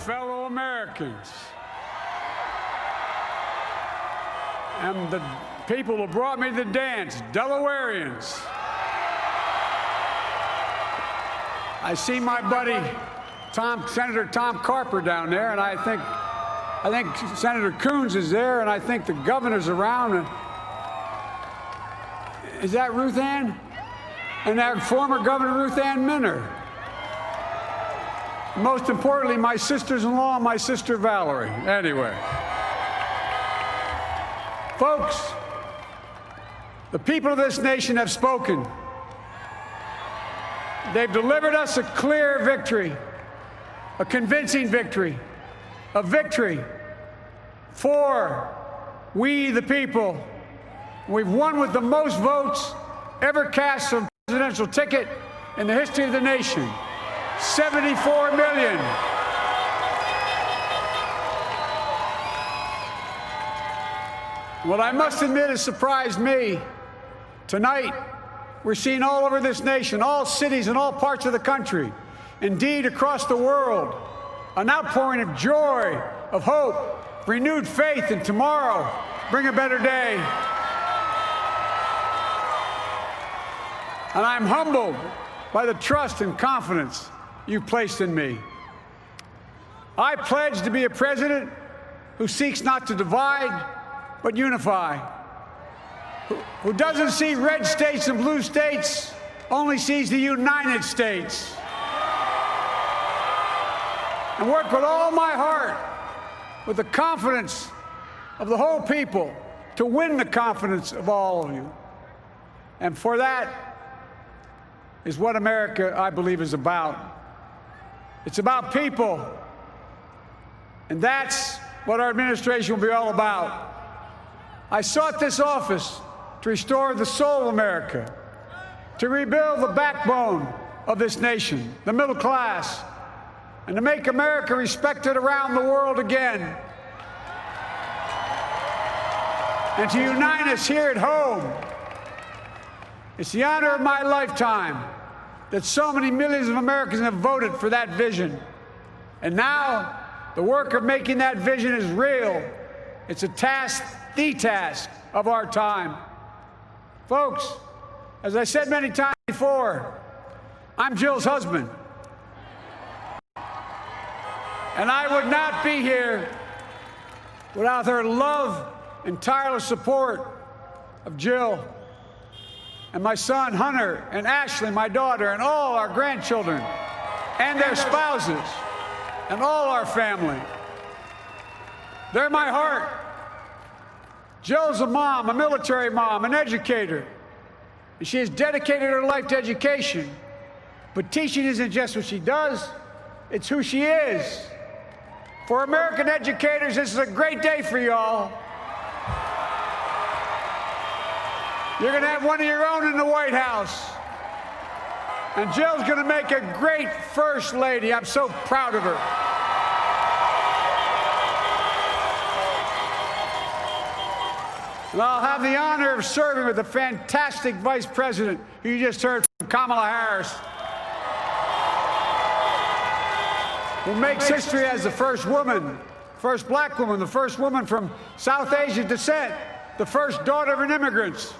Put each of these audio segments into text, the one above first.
fellow Americans, and the people who brought me to the dance, Delawareans. I see my buddy Senator Tom Carper down there, and I think Senator Coons is there, and I think the governor's around. Is that Ruth Ann? And that former Governor Ruth Ann Minner. Most importantly, my sisters-in-law and my sister Valerie. Anyway. Folks, the people of this nation have spoken. They've delivered us a clear victory, a convincing victory, a victory for we the people. We've won with the most votes ever cast on a presidential ticket in the history of the nation. 74 million. What I must admit has surprised me. Tonight, we're seeing all over this nation, all cities and all parts of the country, indeed across the world, an outpouring of joy, of hope, renewed faith in tomorrow, bring a better day. And I'm humbled by the trust and confidence you've placed in me. I pledge to be a president who seeks not to divide, but unify, who doesn't see red states and blue states, only sees the United States. And work with all my heart, with the confidence of the whole people, to win the confidence of all of you. And for that is what America, I believe, is about. It's about people. And that's what our administration will be all about. I sought this office to restore the soul of America, to rebuild the backbone of this nation, the middle class, and to make America respected around the world again, and to unite us here at home. It's the honor of my lifetime that so many millions of Americans have voted for that vision. And now, the work of making that vision is real. It's a task, the task of our time. Folks, as I said many times before, I'm Jill's husband. And I would not be here without her love and tireless support of Jill and my son Hunter and Ashley, my daughter, and all our grandchildren and their spouses and all our family. They're my heart. Jill's a mom, a military mom, an educator, and she has dedicated her life to education. But teaching isn't just what she does, it's who she is. For American educators, this is a great day for y'all. You're going to have one of your own in the White House. And Jill's going to make a great First Lady. I'm so proud of her. And I'll have the honor of serving with the fantastic Vice President who you just heard from, Kamala Harris, who makes history as the first woman, first black woman, the first woman from South Asian descent, the first daughter of an immigrant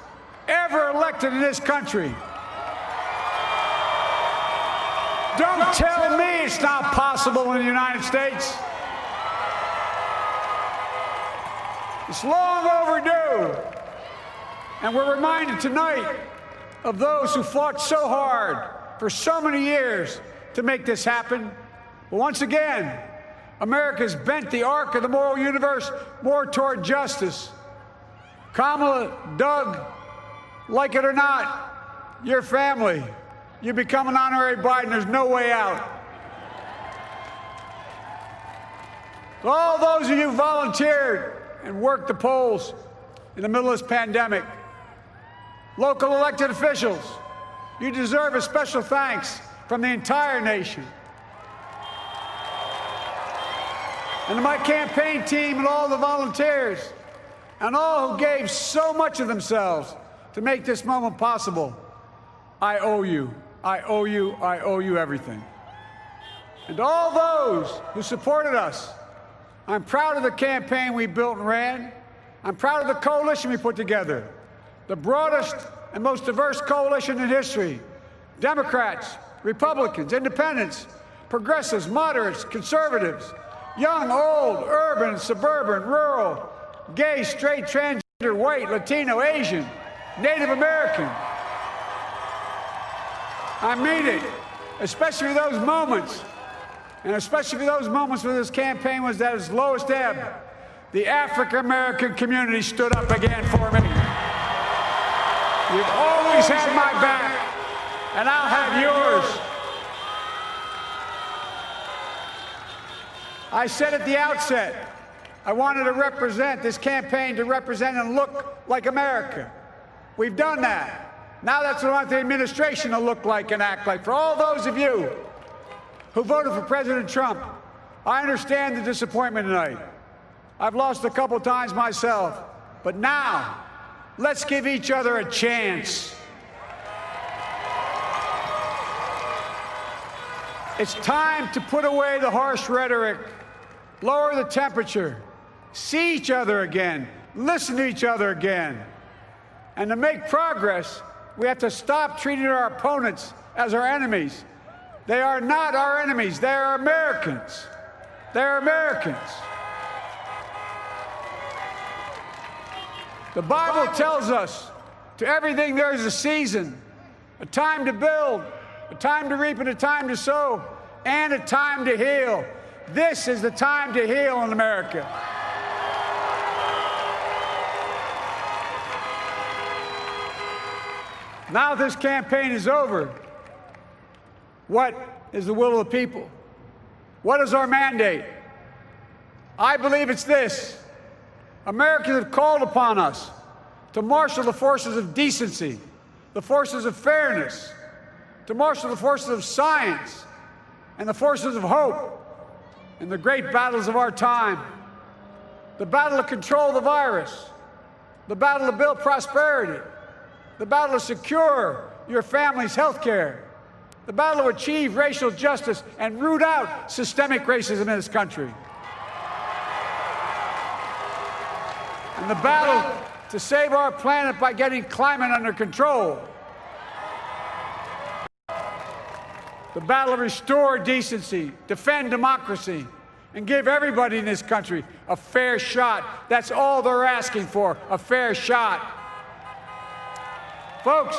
ever elected in this country. Don't tell me it's not possible in the United States. It's long overdue. And we're reminded tonight of those who fought so hard for so many years to make this happen. But once again, America's bent the arc of the moral universe more toward justice. Kamala, Doug, like it or not, your family, you become an honorary Biden, there's no way out. All those of you who volunteered and worked the polls in the middle of this pandemic, local elected officials, you deserve a special thanks from the entire nation. And to my campaign team and all the volunteers and all who gave so much of themselves to make this moment possible, I owe you. I owe you. I owe you everything. And to all those who supported us, I'm proud of the campaign we built and ran. I'm proud of the coalition we put together, the broadest and most diverse coalition in history. Democrats, Republicans, independents, progressives, moderates, conservatives, young, old, urban, suburban, rural, gay, straight, transgender, white, Latino, Asian, Native American. I mean it, especially those moments, and especially those moments when this campaign was at its lowest ebb. The African-American community stood up again for me. You've always had my back, and I'll have yours. I said at the outset, I wanted to represent this campaign to represent and look like America. We've done that. Now that's what I want the administration to look like and act like. For all those of you who voted for President Trump, I understand the disappointment tonight. I've lost a couple times myself, but now let's give each other a chance. It's time to put away the harsh rhetoric, lower the temperature, see each other again, listen to each other again. And to make progress, we have to stop treating our opponents as our enemies. They are not our enemies. They are Americans. They're Americans. The Bible tells us, to everything there is a season, a time to build, a time to reap and a time to sow, and a time to heal. This is the time to heal in America. Now this campaign is over. What is the will of the people? What is our mandate? I believe it's this. Americans have called upon us to marshal the forces of decency, the forces of fairness, to marshal the forces of science and the forces of hope in the great battles of our time. The battle to control the virus, the battle to build prosperity, the battle to secure your family's health care, the battle to achieve racial justice and root out systemic racism in this country, and the battle to save our planet by getting climate under control, the battle to restore decency, defend democracy, and give everybody in this country a fair shot. That's all they're asking for, a fair shot. Folks,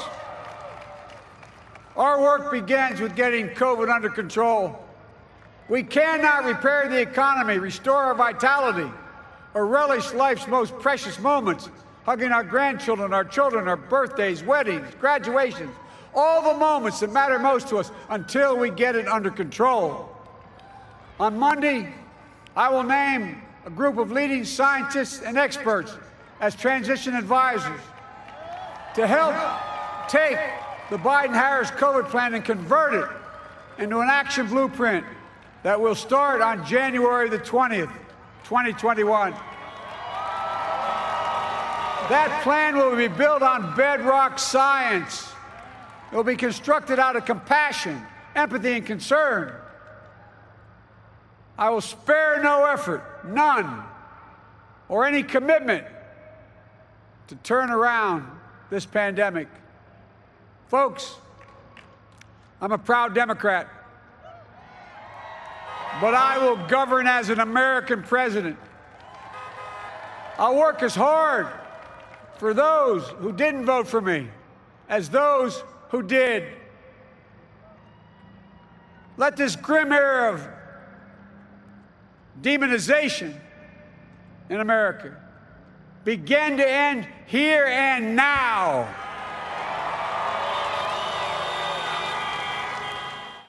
our work begins with getting COVID under control. We cannot repair the economy, restore our vitality, or relish life's most precious moments, hugging our grandchildren, our children, our birthdays, weddings, graduations, all the moments that matter most to us until we get it under control. On Monday, I will name a group of leading scientists and experts as transition advisors to help take the Biden-Harris COVID plan and convert it into an action blueprint that will start on January the 20th, 2021. That plan will be built on bedrock science. It will be constructed out of compassion, empathy, and concern. I will spare no effort, none, or any commitment to turn around this pandemic. Folks, I'm a proud Democrat, but I will govern as an American president. I'll work as hard for those who didn't vote for me as those who did. Let this grim era of demonization in America begin to end here and now.